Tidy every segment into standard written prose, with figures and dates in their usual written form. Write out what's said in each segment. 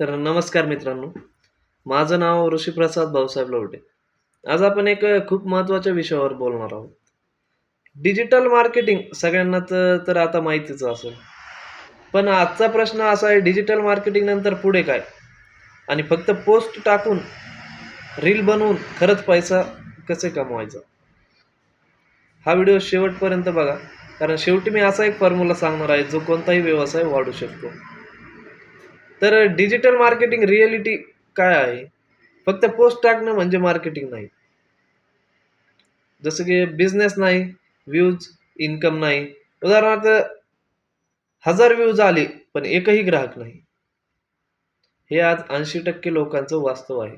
तर नमस्कार मित्रांनो. माझं नाव ऋषीप्रसाद भाऊसाहेब लवटे. आज आपण एक खूप महत्त्वाच्या विषयावर बोलणार आहोत. डिजिटल मार्केटिंग सगळ्यांना तर आता माहितीच असेल. पण आजचा प्रश्न असा आहे, डिजिटल मार्केटिंग नंतर पुढे काय? आणि फक्त पोस्ट टाकून, रील बनवून खरंच पैसा कसे कमवायचा? हा व्हिडिओ शेवटपर्यंत बघा. कारण शेवटी मी असा एक फॉर्म्युला सांगणार आहे, जो कोणताही व्यवसाय वाढू शकतो. तर डिजिटल मार्केटिंग रिॲलिटी काय आहे? फक्त पोस्ट टाकणं म्हणजे मार्केटिंग नाही. जसं की बिझनेस नाही, व्ह्यूज, इन्कम नाही. उदाहरणार्थ 1000 व्ह्यूज आले, पण एकही ग्राहक नाही. हे आज 80% लोकांचं वास्तव आहे.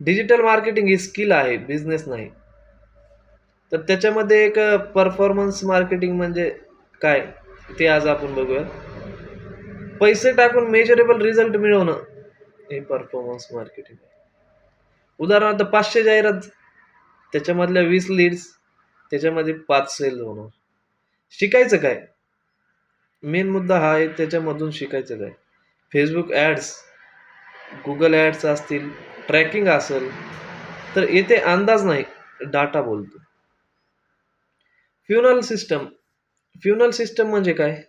डिजिटल मार्केटिंग ही स्किल आहे, बिझनेस नाही. तर त्याच्यामध्ये एक परफॉर्मन्स मार्केटिंग म्हणजे काय? ते आज आपण बघूया. पैसे टाकून मेजरेबल रिझल्ट मिळवणं हे परफॉर्मन्स मार्केटिंग आहे. उदाहरणार्थ 500 जाहिरात, त्याच्यामधल्या 20 लीड्स, त्याच्यामध्ये 5 सेल होणार. शिकायचं काय? मेन मुद्दा हा आहे, त्याच्यामधून शिकायचं काय? फेसबुक ॲड्स, गुगल ॲड्स असतील, ट्रॅकिंग असेल, तर येथे अंदाज नाही, डाटा बोलतो. फ्युनल सिस्टम. फ्युनल सिस्टम म्हणजे काय?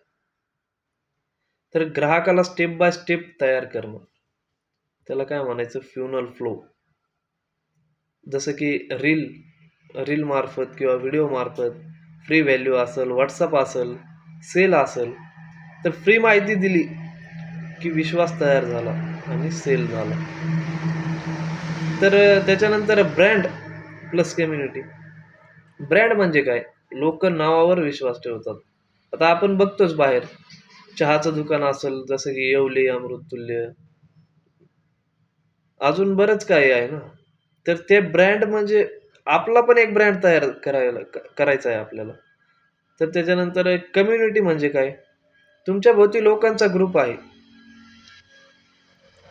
तर ग्राहकाला स्टेप बाय स्टेप तयार करणं. त्याला काय म्हणायचं? फ्युनल फ्लो. जसं की रील मार्फत किंवा व्हिडिओ मार्फत फ्री व्हॅल्यू असेल, WhatsApp असेल, सेल असेल, तर फ्री माहिती दिली की विश्वास तयार झाला आणि सेल झाला. तर त्याच्यानंतर ब्रँड प्लस कम्युनिटी. ब्रँड म्हणजे काय? लोक नावावर विश्वास ठेवतात. आता आपण बघतोच बाहेर चहाचं दुकान असेल, जसं की येवले, अमृततुल्य, अजून बरंच काही आहे ना. तर ते ब्रँड म्हणजे आपला पण एक ब्रँड तयार करायचा आहे आपल्याला. तर त्याच्यानंतर एक कम्युनिटी म्हणजे काय? तुमच्या भोवती लोकांचा ग्रुप आहे.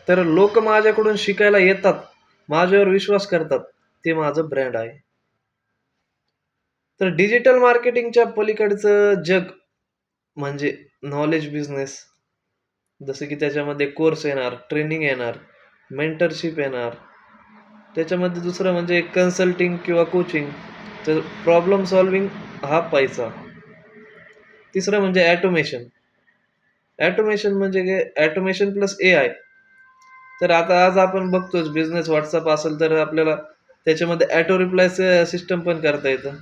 तर लोक माझ्याकडून शिकायला येतात, माझ्यावर विश्वास करतात, ते माझं ब्रँड आहे. तर डिजिटल मार्केटिंगच्या पलीकडचं जग म्हणजे नॉलेज बिझनेस. जसं की त्याच्यामध्ये कोर्स येणार, ट्रेनिंग येणार, मेंटरशिप येणार. त्याच्यामध्ये दुसरं म्हणजे कन्सल्टिंग किंवा कोचिंग. तर प्रॉब्लेम सॉल्व्हिंग हा पैसा. तिसरं म्हणजे ॲटोमेशन. ॲटोमेशन म्हणजे काय? Automation plus AI. तर आता आज आपण बघतोच बिझनेस WhatsApp असेल, तर आपल्याला त्याच्यामध्ये ऑटो रिप्लाय सिस्टम पण करता येतं.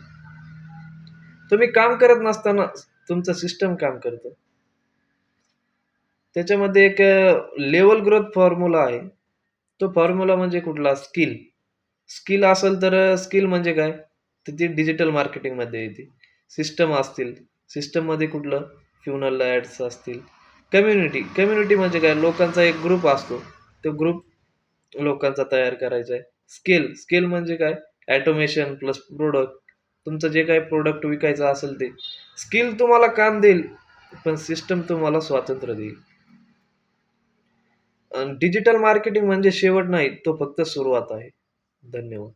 तुम्ही काम करत नसताना तुमचं सिस्टम काम करतं. त्याच्यामध्ये एक लेव्हल ग्रोथ फॉर्म्युला आहे. तो फॉर्म्युला म्हणजे कुठला? स्किल. स्किल असेल तर स्किल म्हणजे काय? तर ती डिजिटल मार्केटिंगमध्ये येते. सिस्टम असतील, सिस्टममध्ये कुठलं? फ्युनल ॲड्स असतील. कम्युनिटी. कम्युनिटी म्हणजे काय? लोकांचा एक ग्रुप असतो. तो ग्रुप लोकांचा तयार करायचा आहे. स्किल. स्किल म्हणजे काय? Automation plus product. तुमचं जे काही प्रॉडक्ट विकायचं असेल ते. स्किल तुम्हाला काम देईल, पण सिस्टम तुम्हाला स्वातंत्र्य देईल. डिजिटल मार्केटिंग म्हणजे शेवट नाही, तो फक्त सुरुवात आहे. धन्यवाद.